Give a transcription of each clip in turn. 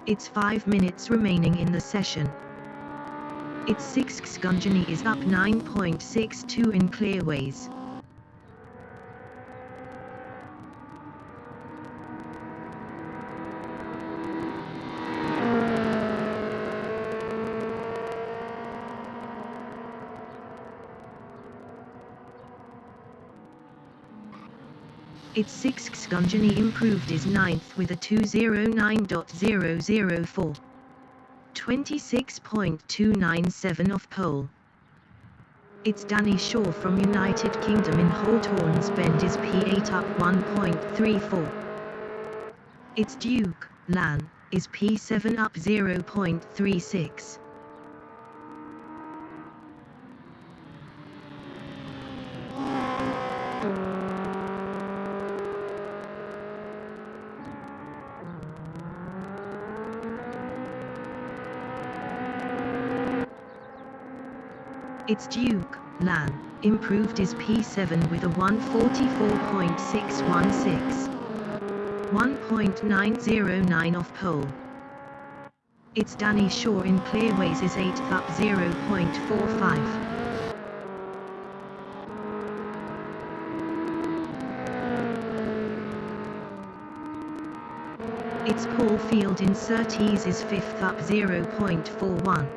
It's 5 minutes remaining in the session. It's 6 Gunjani is up 9.62 in clearways. Its 6 Gunjani improved is 9th with a 209.004. 26.297 off pole. It's Danny Shaw from United Kingdom in Hawthorns Bend is P8 up 1.34. It's Duke Lan is P7 up 0.36. Its Duke Lan improved is P7 with a 144.616. 1.909 off pole. Its Danny Shaw in clearways is 8th up 0.45. Its Paul Field in Surtees is 5th up 0.41.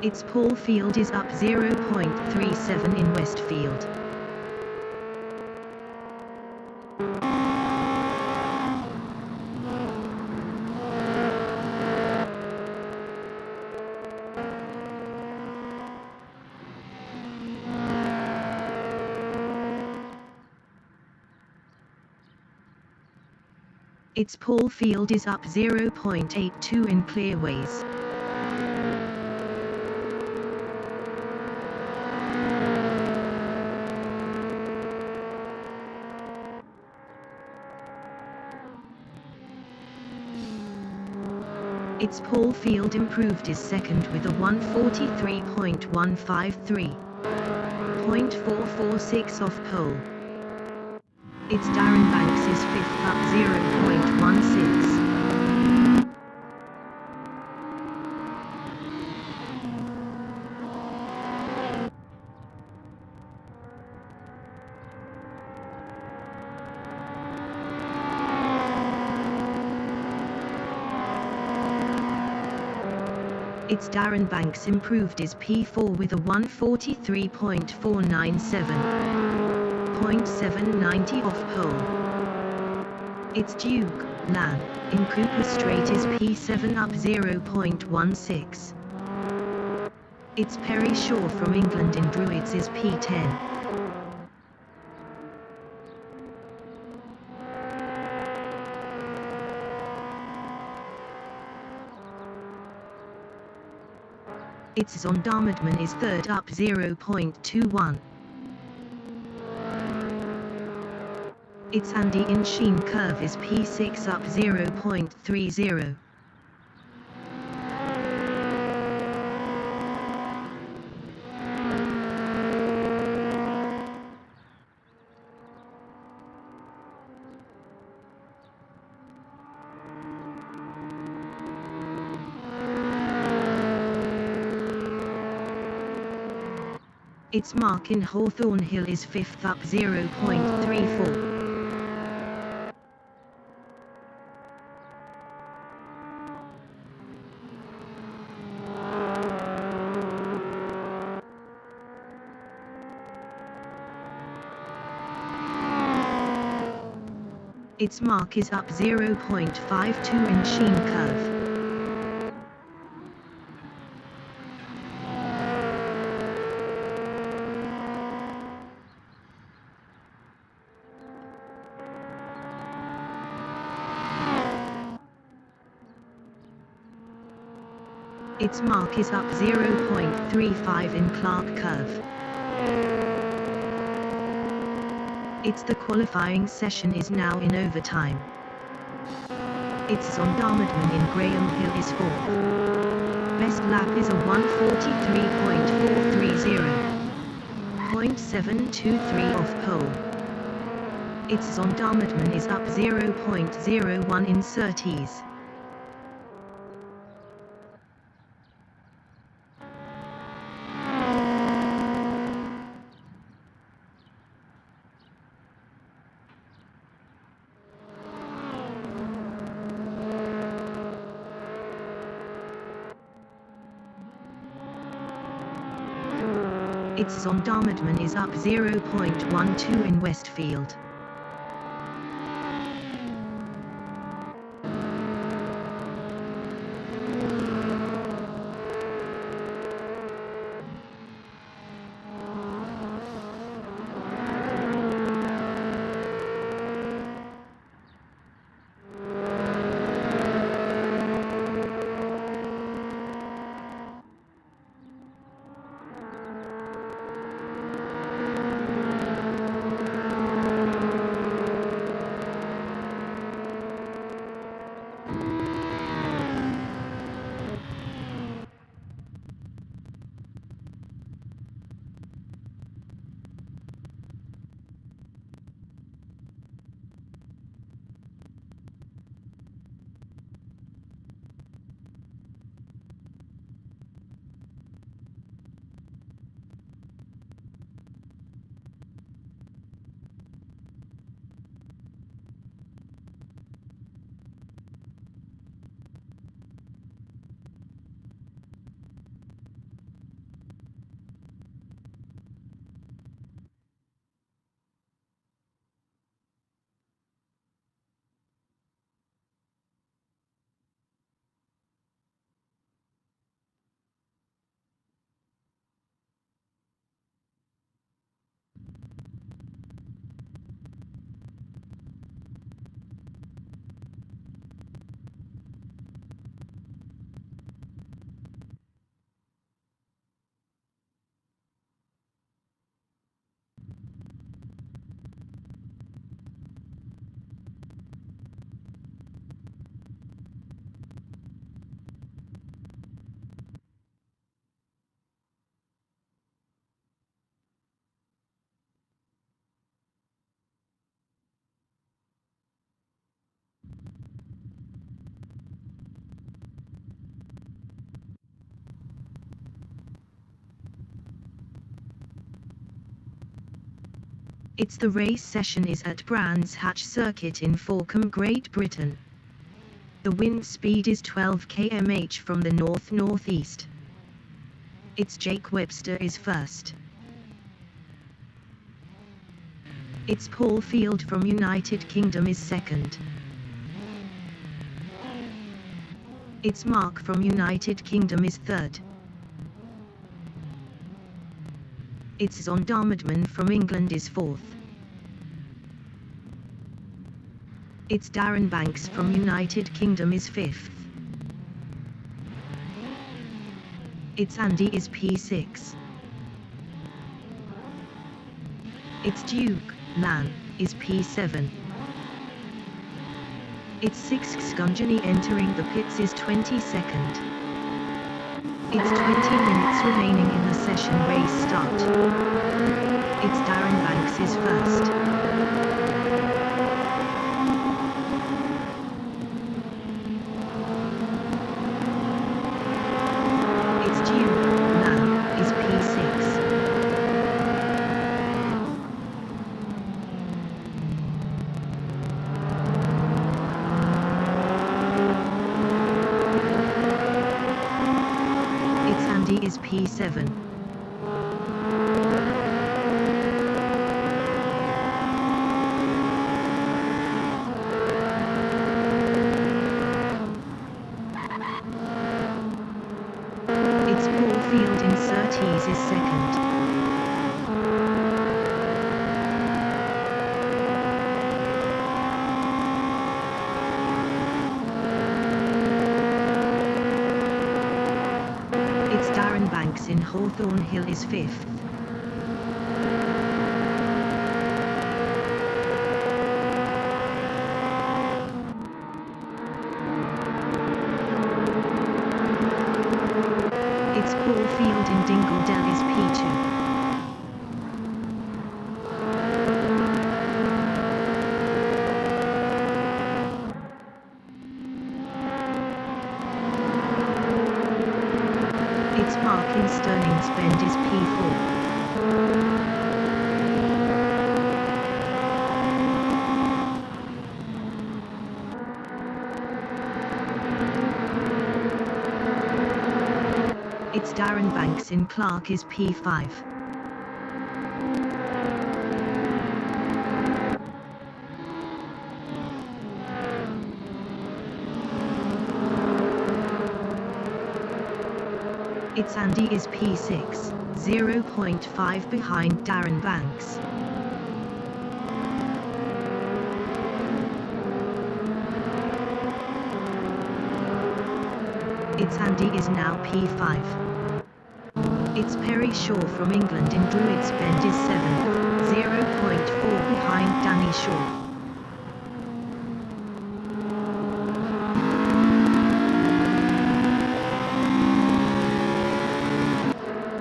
Its Paul Field is up 0.37 in Westfield. Its Paul Field is up 0.82 in clearways. Its Paul Field improved is 2nd with a 143.153. 0.446 off pole. Its Darren Banks is 5th up 0.16. Its Darren Banks improved is P4 with a 143.497. 0.790 off pole. Its Duke Lan in Cooper Straight is P7 up 0.16. Its Perry Shaw from England in Druids is P10. Its Zondarmadman is 3rd up 0.21. Its Andy in Sheen Curve is P6 up 0.30. Its mark in Hawthorn Hill is 5th up 0.34. Its mark is up 0.52 in Sheen Curve. Its mark is up 0.35 in Clark Curve. It's the qualifying session is now in overtime. It's Zondervan in Graham Hill is 4th. Best lap is a 1:43.430. 0.723 off pole. Its Zondervan is up 0.01 in Surtees. Its Zondervan is up 0.12 in Westfield. It's the race session is at Brands Hatch Circuit in Falcombe, Great Britain. The wind speed is 12 km/h from the north-northeast. It's Jake Webster is first. It's Paul Field from United Kingdom is second. It's Mark from United Kingdom is third. It's Zondervan from England is fourth. It's Darren Banks from United Kingdom is fifth. It's Andy is P6. It's Duke Lan is P7. It's Sixth Skunjani entering the pits is 22nd. It's 20 minutes remaining in the session race start. It's Darren Banks is first. It's Duke Lan is P6. Is P7. It's Paul Field in Surtees is second. Darren Banks in Hawthorne Hill is fifth. Its mark in Sterling's bend is P4. Its Darren Banks in Clark is P5. Its Andy is P6, 0.5 behind Darren Banks. Its Andy is now P5. Its Perry Shaw from England in Druids Bend is 7, 0.4 behind Danny Shaw.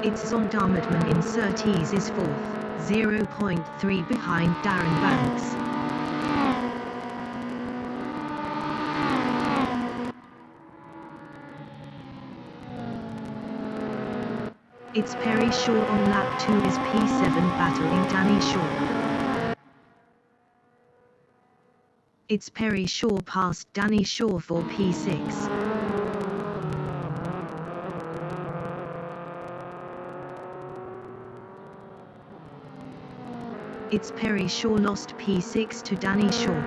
Its Zondarmadman in Surtees is 4th, 0.3 behind Darren Banks. Its Perry Shaw on lap 2 is P7 battling Danny Shaw. Its Perry Shaw passed Danny Shaw for P6. Its Perry Shaw lost P6 to Danny Shaw.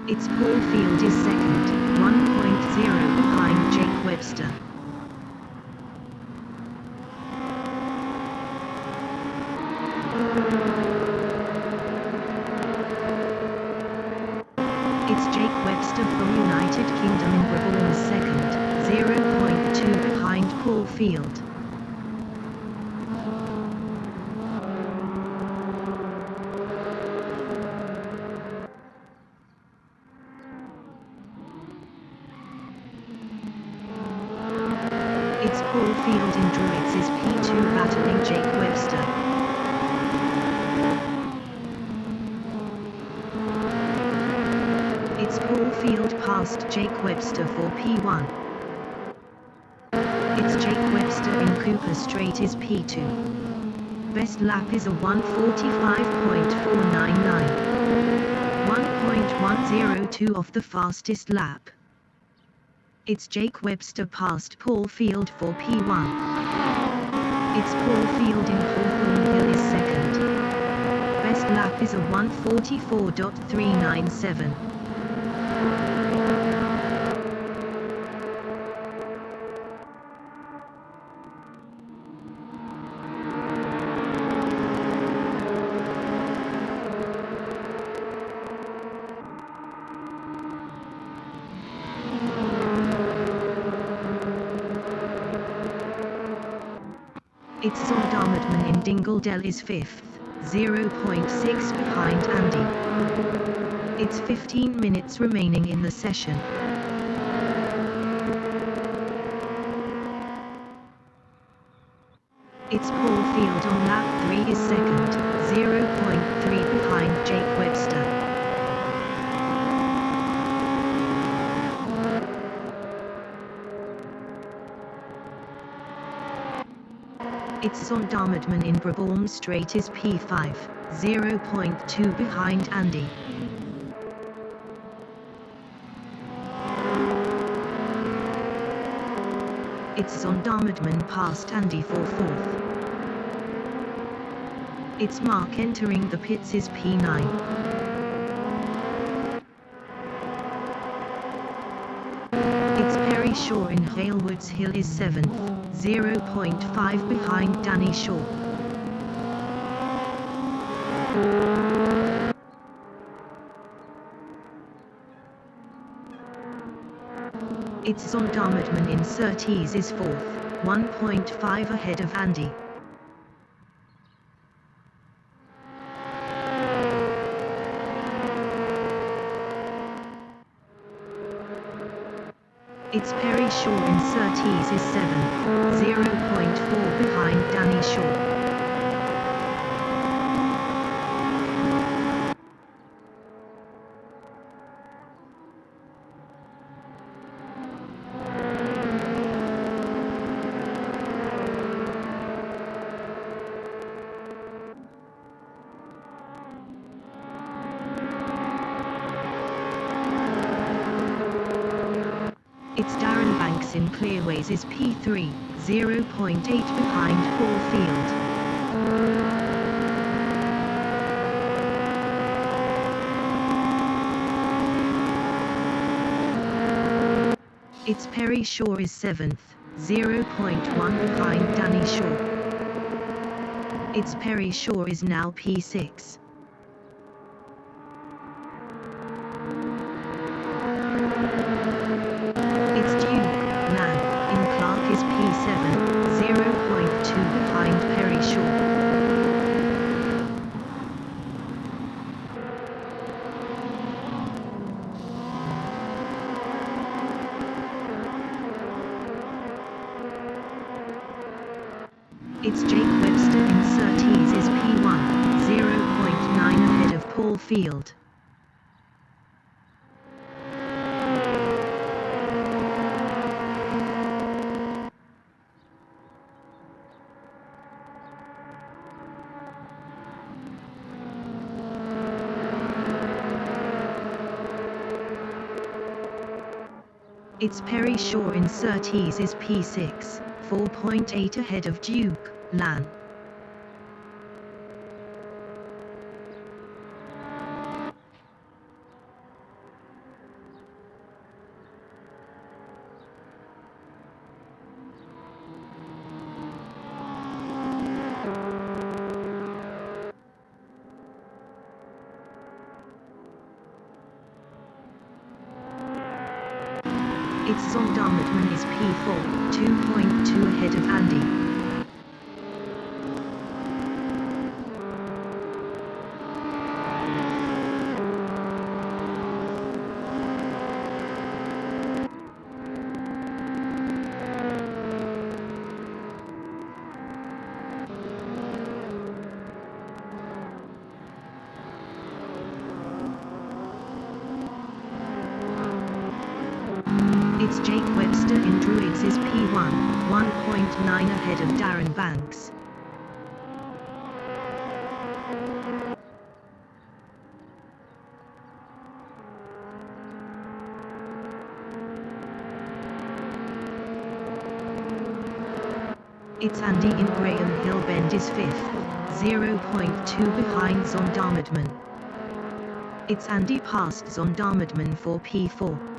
Its Paul Field is second, 1.0 behind Jake Webster. Its Jake Webster from United Kingdom in Brabham is second, 0.2 behind Paul Field. Its Paul Field in Druids is P2 battling Jake Webster. Its Paul Field passed Jake Webster for P1. Its Jake Webster in Cooper Straight is P2. Best lap is a 1:45.499. 1.102 off the fastest lap. Its Jake Webster passed Paul Field for P1. Its Paul Field in Hawthorne Hill is second. Best lap is a 1:44.397. Its Zondarmadman in Dingledell is 5th, 0.6 behind Andy. It's 15 minutes remaining in the session. Its Paul Field on lap 3 is second, 0.3 behind Jake Webster. Its Zondarmadman in Brabham Straight is P5, 0.2 behind Andy. Its Zondarmadman passed Andy for 4th. Its mark entering the pits is P9. Its Perry Shaw in Halewoods Hill is 7th, 0.5 behind Danny Shaw. Its Zondarmadman in Surtees is 4th, 1.5 ahead of Andy. Its Perry Shaw in Surtees is 7th, 0.4 behind Danny Shaw. It's Darren Banks in Clearways is P3, 0.8 behind Paul Field. It's Perry Shaw is 7th, 0.1 behind Danny Shaw. It's Perry Shaw is now P6. It's Duke Lan in Clark is P7, 0.2 behind Perry Shaw. It's Jake Webster in Surtees is P1, 0.9 ahead of Paul Field. It's Perry Shaw in Surtees is P6, 4.8 ahead of Duke Lan. It's Zonderman is P4, 2.2 ahead of Andy. It's Jake Webster in Druids is P1, 1.9 ahead of Darren Banks. It's Andy in Graham Hill Bend is 5th, 0.2 behind Zonderman. It's Andy past Zonderman for P4.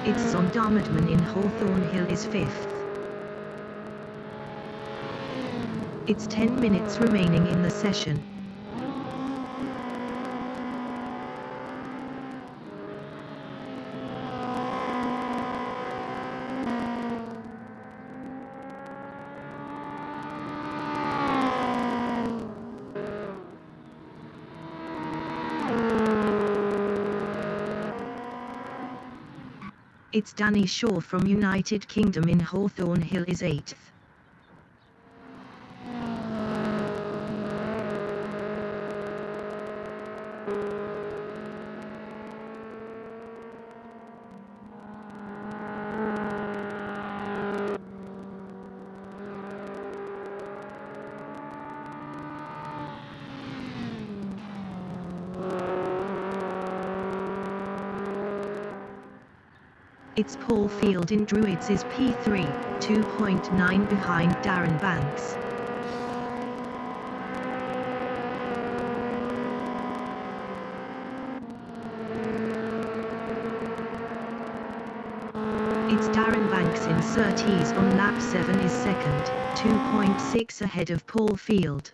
It's Zonderman in Hawthorne Hill is 5th. It's 10 minutes remaining in the session. It's Danny Shaw from United Kingdom in Hawthorne Hill is 8th. It's Paul Field in Druids is P3, 2.9 behind Darren Banks. It's Darren Banks in Surtees on lap 7 is 2nd, 2.6 ahead of Paul Field.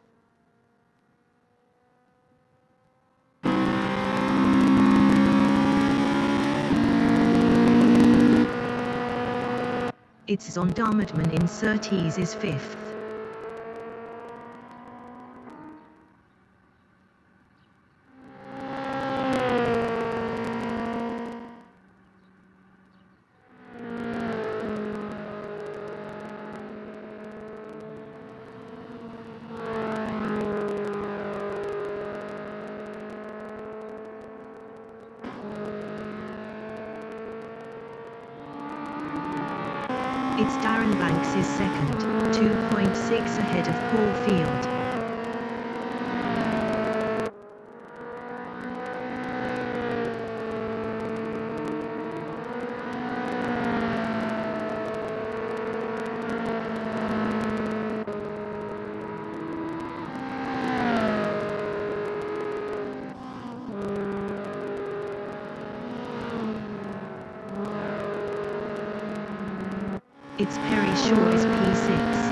It's Zonderman in Surtees is 5th. It's Darren Banks is second, 2.6 ahead of Paul Field. It's Perry Shaw is P6.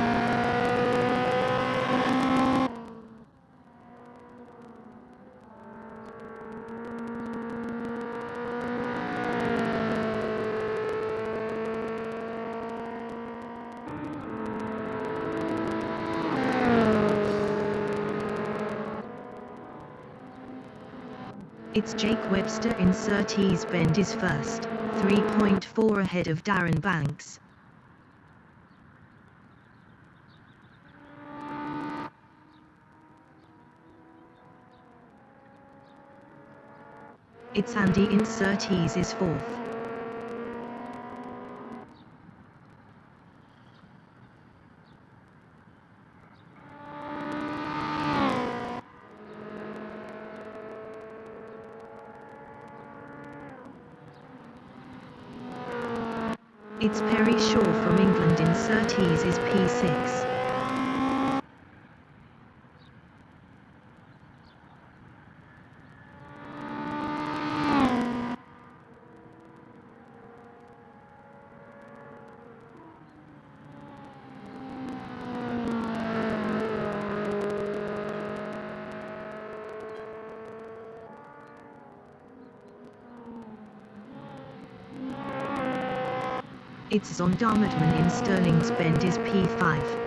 It's Jake Webster in Surtees Bend is first, 3.4 ahead of Darren Banks. It's Andy in Surtees is fourth. It's Perry Shaw from England in Surtees is P6. It's Zondermann in Sterling's Bend is P5.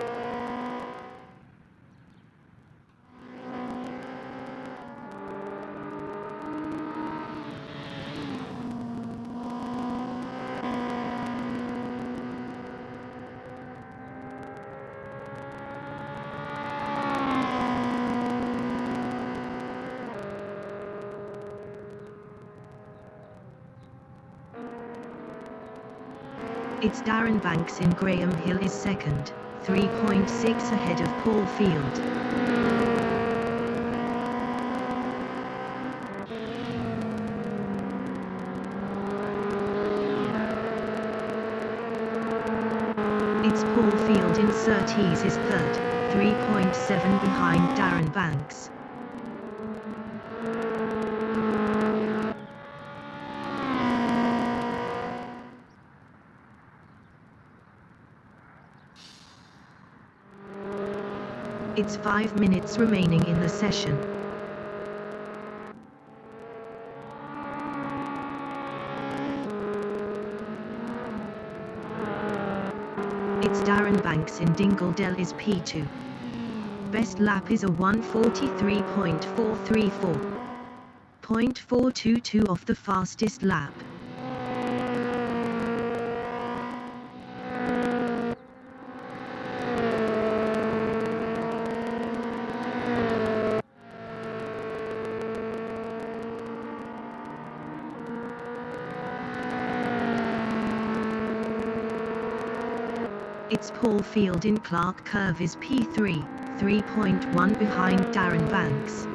It's Darren Banks in Graham Hill is second, 3.6 ahead of Paul Field. It's Paul Field in Surtees is third, 3.7 behind Darren Banks. It's 5 minutes remaining in the session. It's Darren Banks in Dingledell is P2. Best lap is a 1:43.434. 0.422 off the fastest lap. It's Paul Field in Clark Curve is P3, 3.1 behind Darren Banks.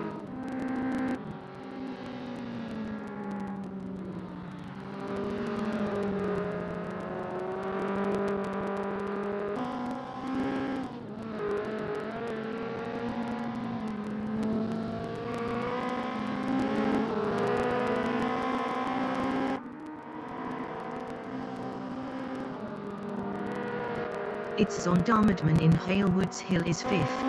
It's Zondermann in Halewoods Hill is fifth.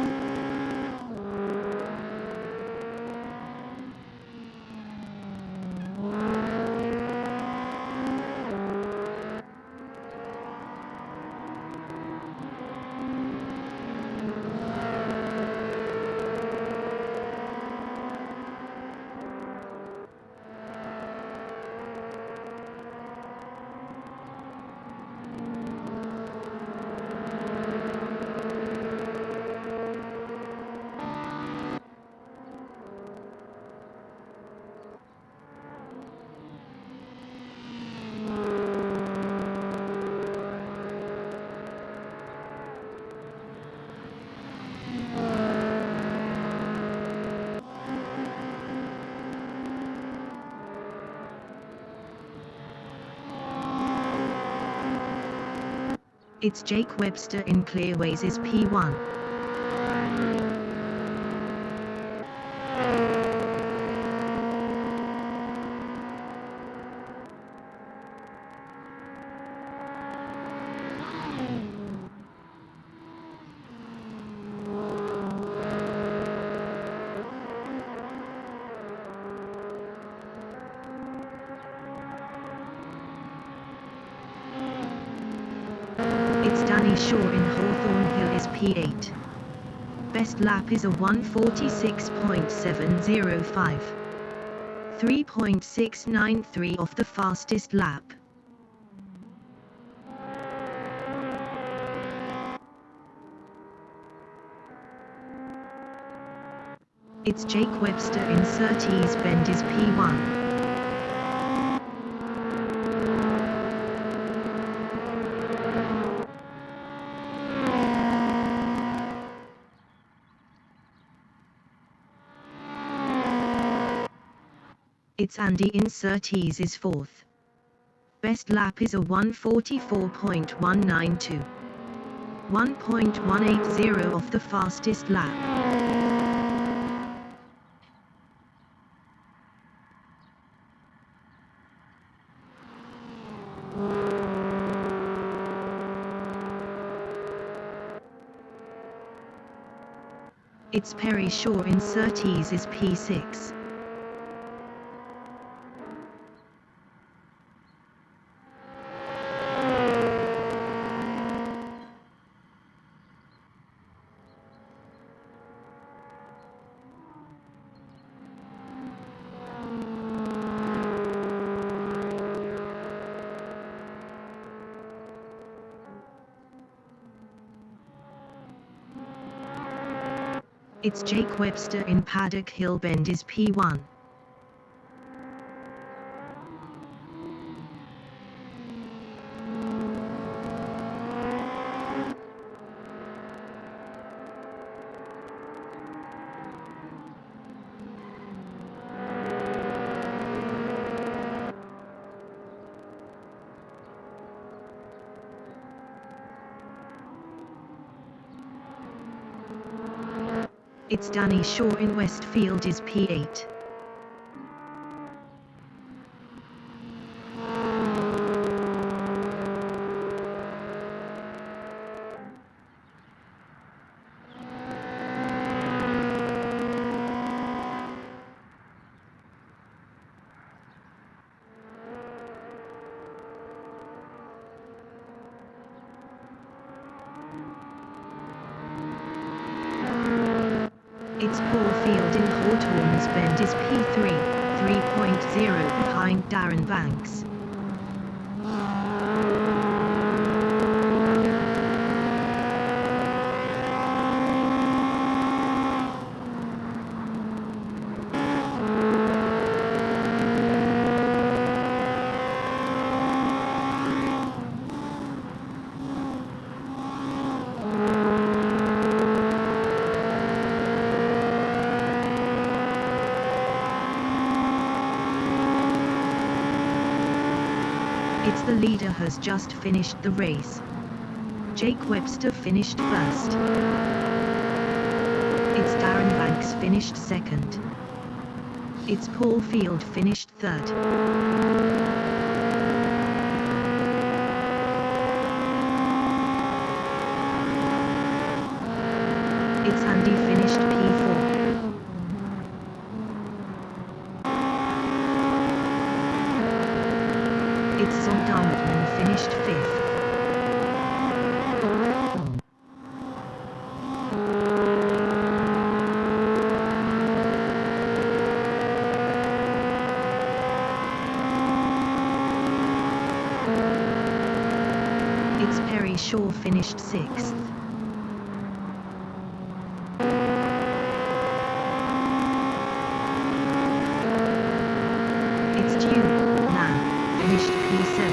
It's Jake Webster in Clearways is P1. It's Danny Shaw in Hawthorne Hill is P8. Best lap is a 146.705. 3.693 off the fastest lap. It's Jake Webster in Surtees Bend is P1. It's Andy in Surtees is 4th. Best lap is a 144.192. 1.180 off the fastest lap. It's Perry Shaw in Surtees is P6. It's Jake Webster in Paddock Hill Bend is P1. It's Danny Shaw in Westfield is P8. It's Paul Field in Hawthorne's Bend is P3, 3.0 behind Darren Banks. It's the leader has just finished the race. Jake Webster finished first. It's Darren Banks finished second. It's Paul Field finished third. It's Andy finished P4. It's Zonderman finished 5th. It's Perry Shaw finished 6th. It's Duke Lamb finished P7.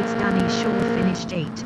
It's Danny Shaw finished 8th.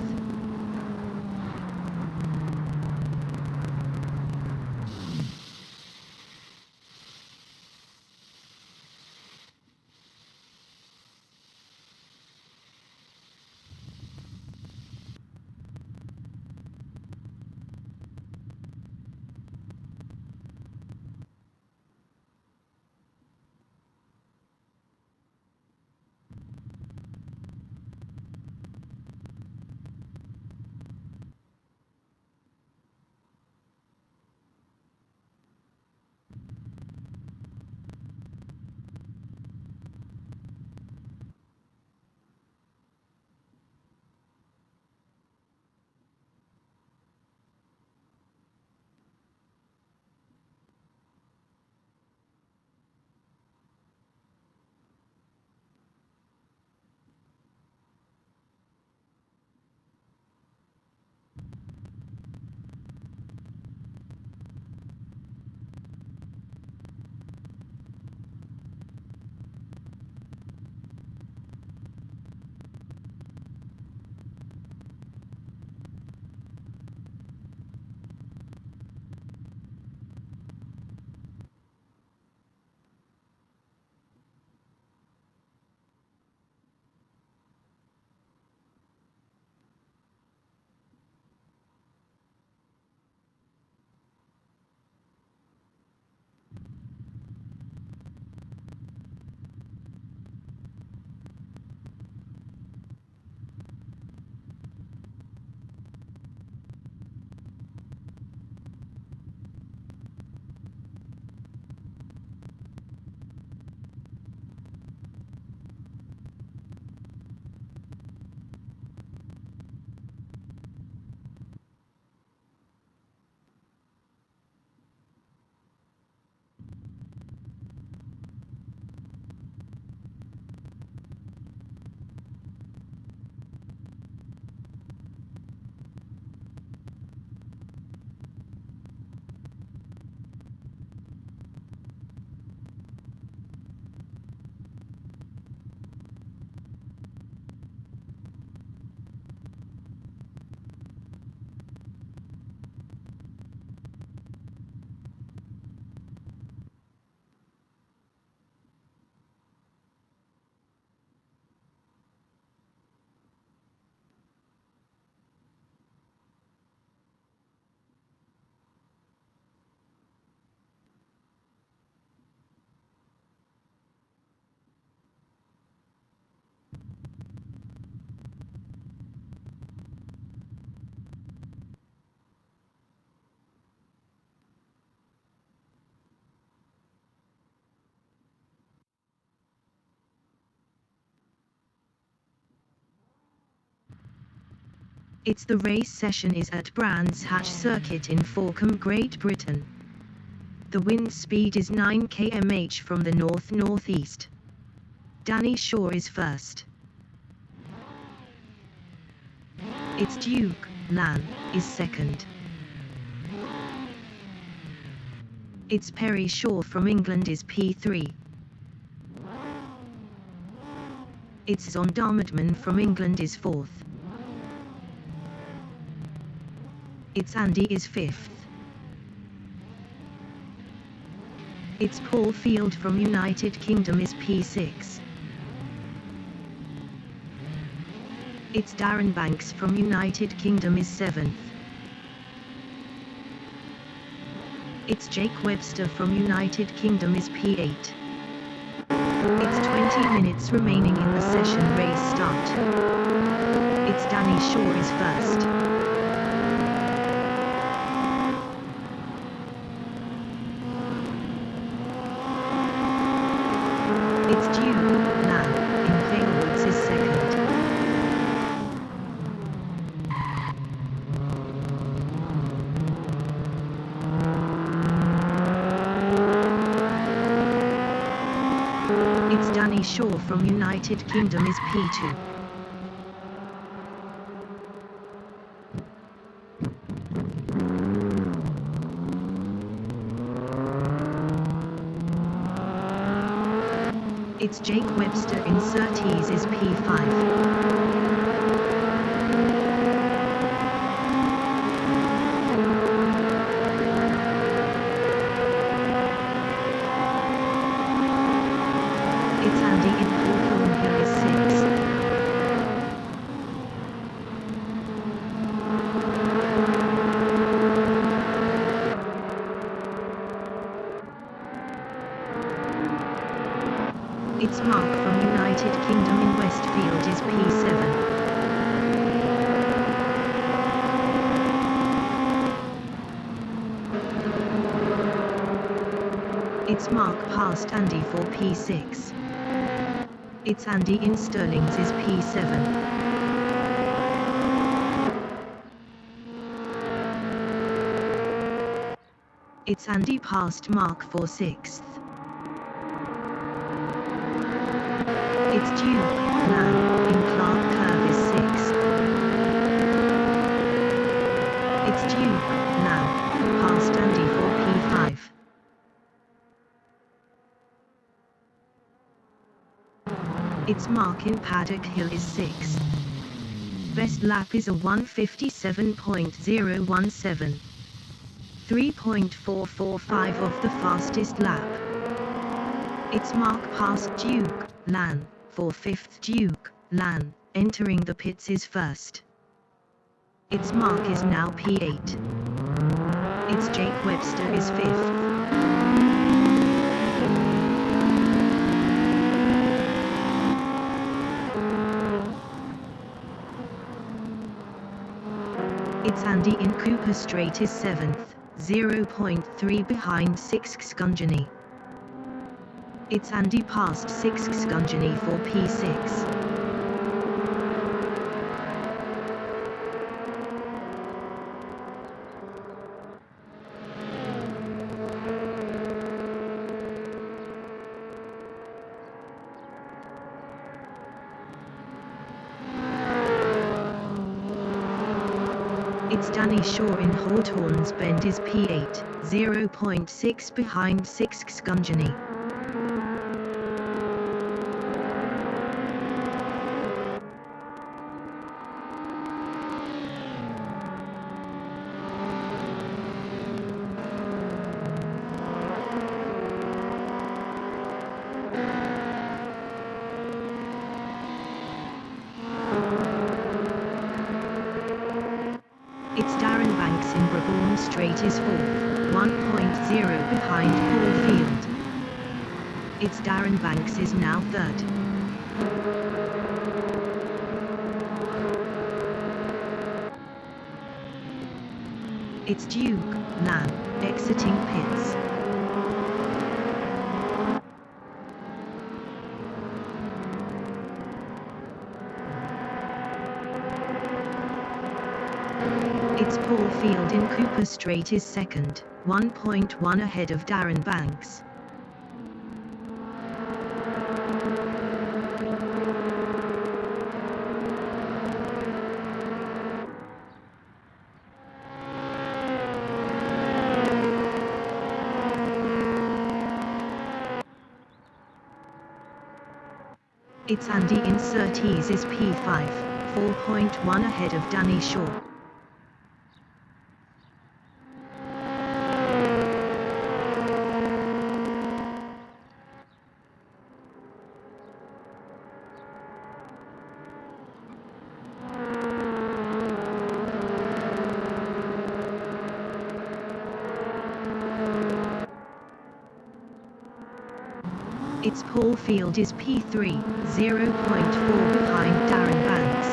Its the race session is at Brands Hatch Circuit in Falcombe, Great Britain. The wind speed is 9 km/h from the north-northeast. Danny Shaw is first. Its Duke Lan is second. Its Perry Shaw from England is P3. Its Zondarmadman from England is fourth. Its Andy is fifth. Its Paul Field from United Kingdom is P6. Its Darren Banks from United Kingdom is 7th. Its Jake Webster from United Kingdom is P8. It's 20 minutes remaining in the session race start. Its Danny Shaw is first. Its Duke Lan in Valewoods is second. Its Danny Shaw from United Kingdom is P2. Its Jake Webster in Surtees is P5. It's Mark past Andy for P6. It's Andy in Sterling's is P7. It's Andy past Mark for 6th. It's Duke, Lan, in Clark Curve is 6th. It's Duke, Lan, past Andy for P5. It's Mark in Paddock Hill is 6th. Best lap is a 1:57.017. 3.445 of the fastest lap. It's Mark past Duke, Lan, for 5th. Duke, Lan, entering the pits is first. It's Mark is now P8. It's Jake Webster is 5th. It's Andy in Cooper Straight is 7th. 0.3 behind 6th Scungeny. It's Andy past 6th Scungeny for P6. It's Danny Shaw in Hawthorne's Bend is P8, 0.6 behind 6th Scungeny. It's Darren Banks in Brabourne Straight is 4th, 1.0 behind Paul Field. It's Darren Banks is now 3rd. It's Duke, Lan, exiting pits. It's Paul Field in Cooper Straight is 2nd, 1.1 ahead of Darren Banks. It's Andy in Surtees is P5, 4.1 ahead of Danny Shaw. It's Paul Field is P3, 0.4 behind Darren Banks.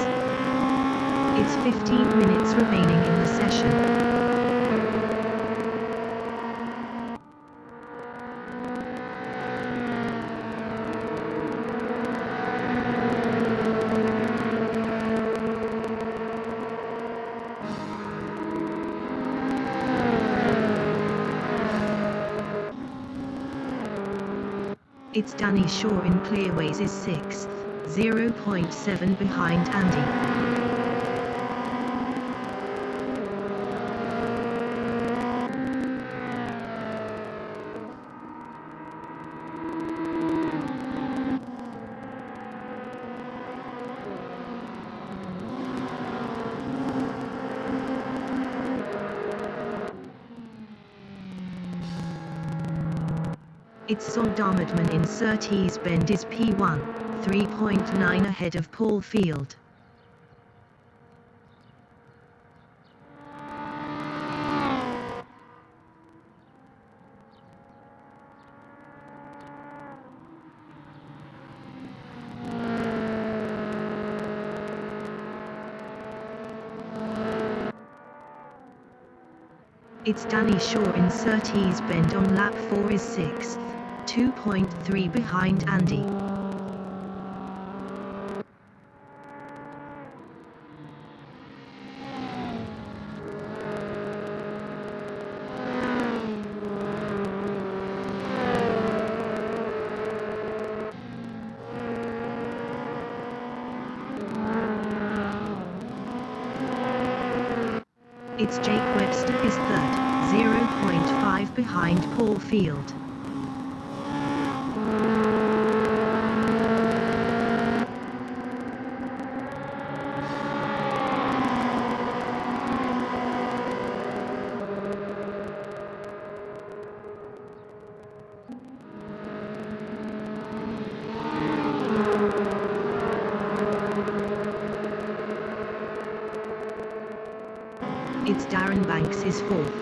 It's 15 minutes remaining in the session. It's Danny Shaw in Clearways is 6th, 0.7 behind Andy. It's Sondarmadman in Surtees Bend is P1, 3.9 ahead of Paul Field. It's Danny Shaw in Surtees Bend on lap 4 is 6th, 2.3 behind Andy. It's Jake Webster is third, 0.5 behind Paul Field. It's Darren Banks is fourth.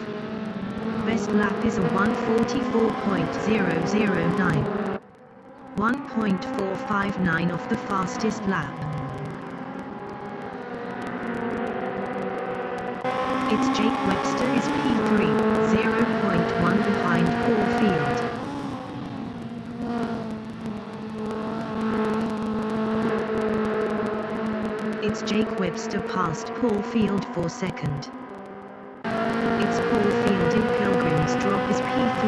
Best lap is a 1:44.009. 1.459 off the fastest lap. It's Jake Webster is P3, 0.1 behind Paul Field. It's Jake Webster past Paul Field for second. It's Paul Field in Pilgrim's Drop is P3,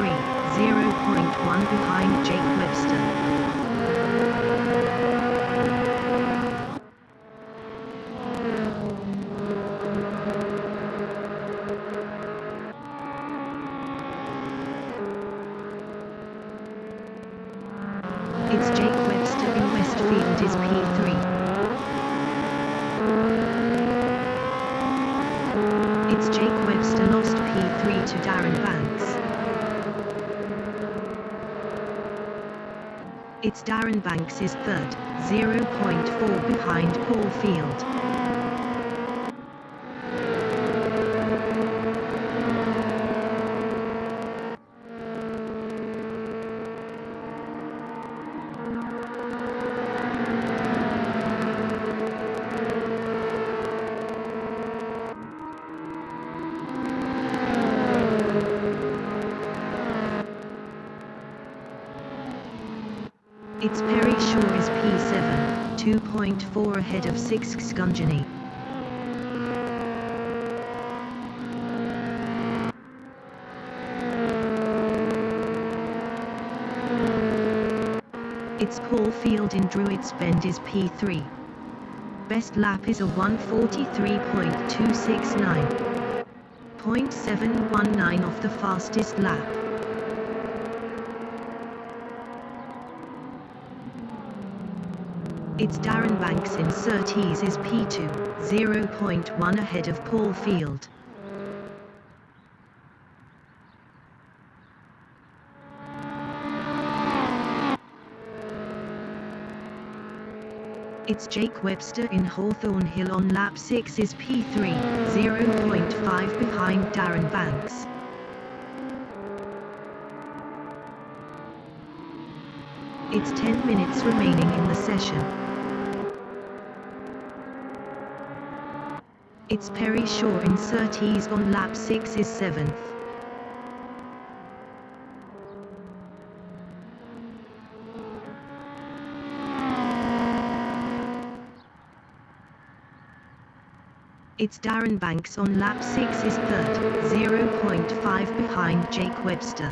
0.1 behind Jake Webster. It's Jake Webster in Westfield is P3. It's Jake Webster lost P3 to Darren Banks. It's Darren Banks is third, 0.4 behind Paul Field. It's Perry Shaw is P7, 2.4 ahead of 6th Scungeny. It's Paul Field in Druids Bend is P3. Best lap is a 1:43.269. 0.719 off the fastest lap. It's Darren Banks in Surtees is P2, 0.1 ahead of Paul Field. It's Jake Webster in Hawthorne Hill on lap 6 is P3, 0.5 behind Darren Banks. It's 10 minutes remaining in the session. It's Perry Shaw in Surtees on lap 6 is 7th. It's Darren Banks on lap 6 is third, 0.5 behind Jake Webster.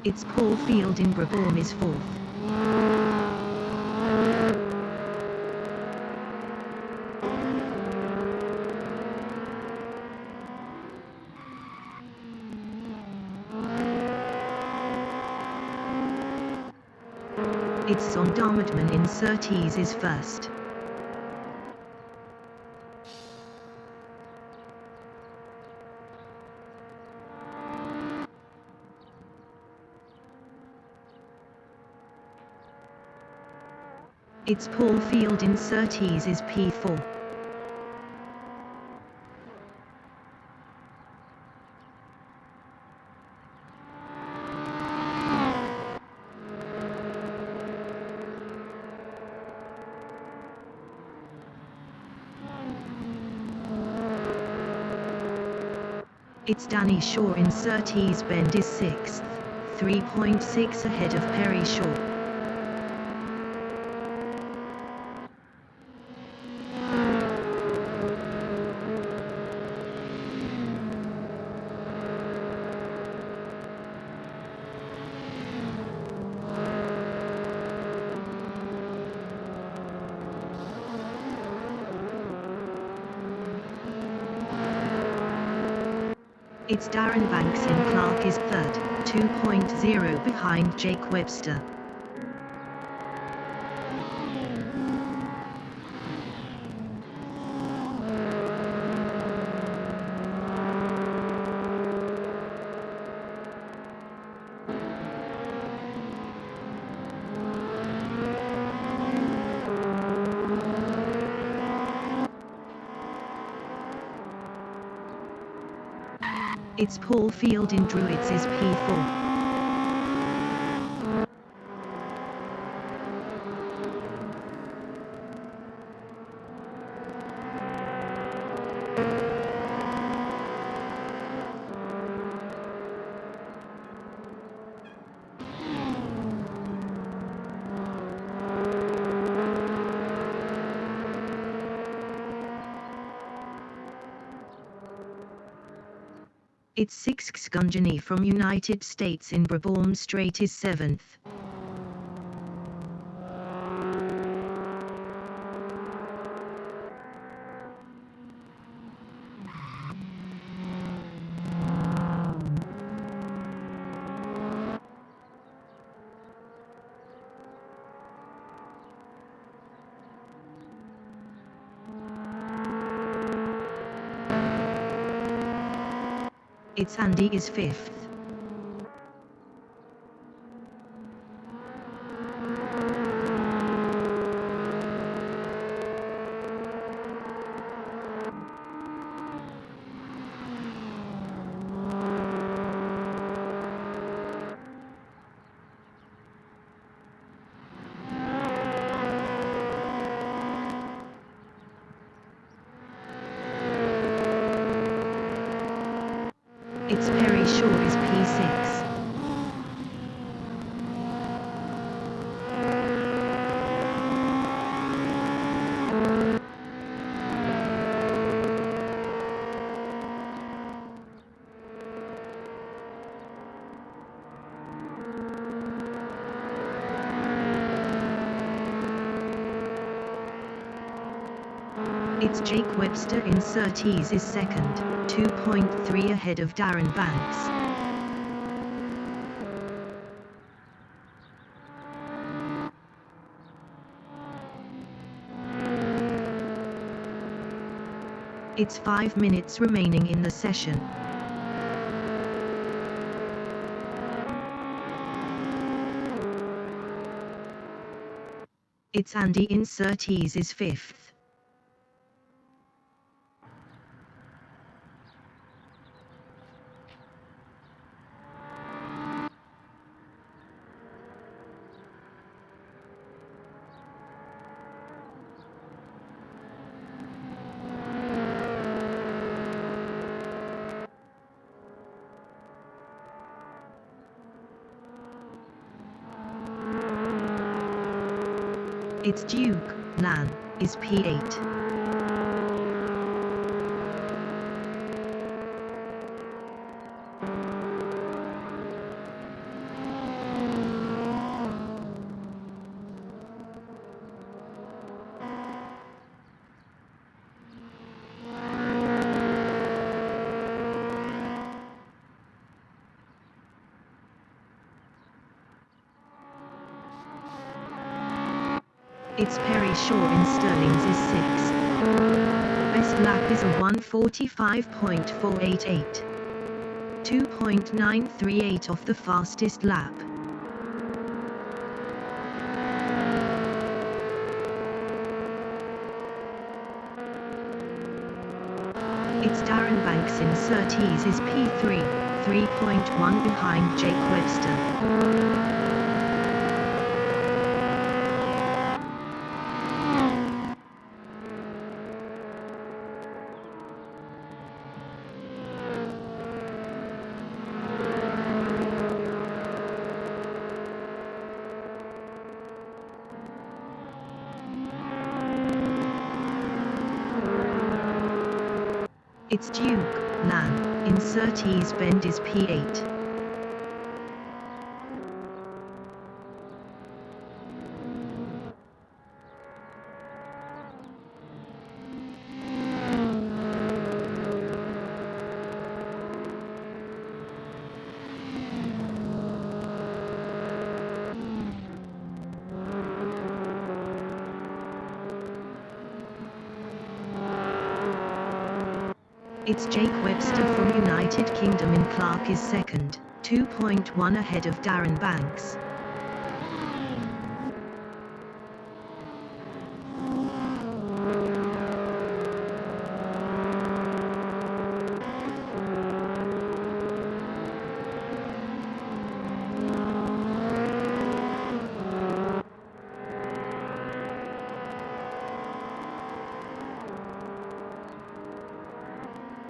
It's Paul Field in Brabham is fourth. It's Zondarmadman in Surtees is first. Its Paul field insertees is P4. Its Danny Shaw insertees bend is 6th, 3.6 ahead of Perry Shaw. Its Darren Banks in Clark is 3rd, 2.0 behind Jake Webster. Its Paul field in Druids is P4. Its 6th Gunjani from United States in Brabham Strait is 7th. Its Andy is 5th. Its Perry Shaw is P6. Its Jake Webster insertees is 2nd, 2.3 ahead of Darren Banks. It's 5 minutes remaining in the session. Its Andy insertees is 5th. Its Duke, LAN, is P8. Its Perry Shaw in Sterling's is 6th. Best lap is a 1:45.488. 2.938 off the fastest lap. It's Darren Banks in Surtees is P3, 3.1 behind Jake Webster. It's Duke, Lan, in Surtees Bend is P8. It's Jake Webster from United Kingdom in Clark is second, 2.1 ahead of Darren Banks.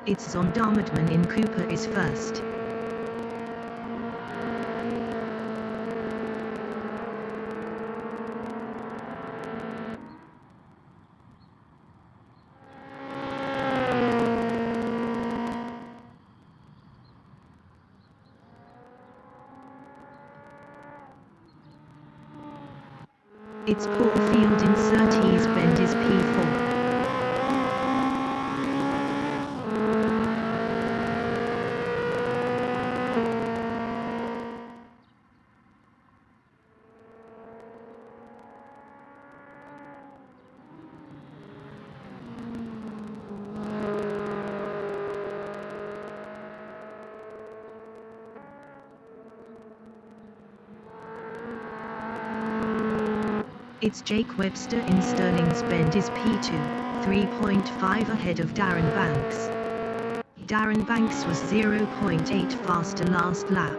It's Zondarmadman in Cooper is first. It's Paul Field in Surtees Bend is P4. It's Jake Webster in Sterling's Bend is P2, 3.5 ahead of Darren Banks. Darren Banks was 0.8 faster last lap.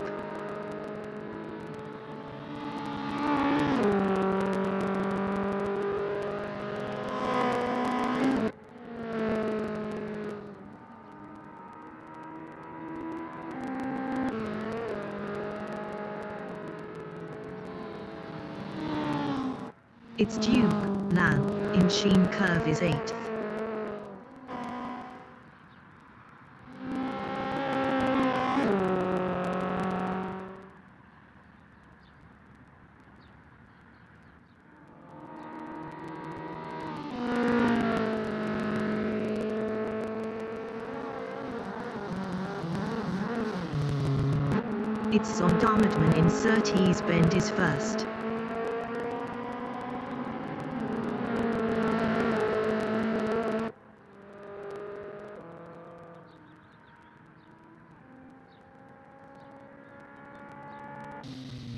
It's Duke, Lan, in Sheen Curve is 8th. It's Zondarmadman in Surtees Bend is first.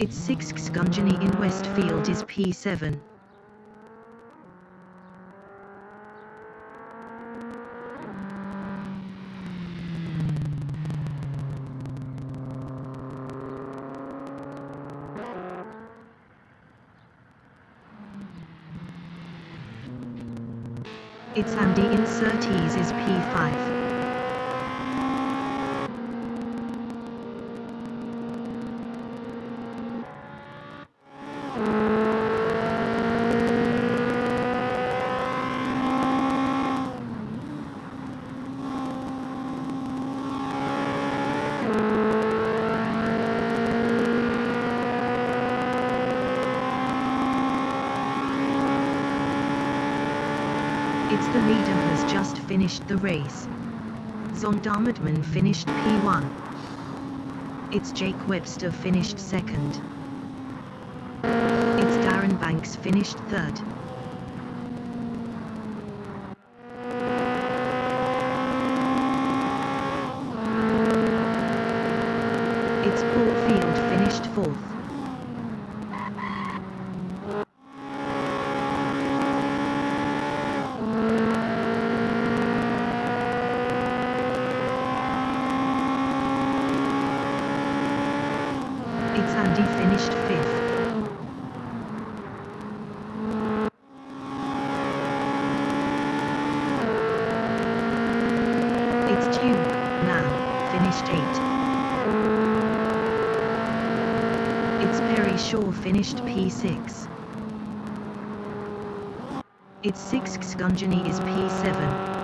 It's 6th Gunjani in Westfield is P7. It's Andy in Surtees is P5. It's the leader has just finished the race. Zondarmadman finished P1. It's Jake Webster finished second. It's Darren Banks finished third. It's Paul Field finished fourth. Andy finished 5th. It's Duke, now, finished 8th. It's Perry Shaw finished P6. It's 6th Gunjani is P7.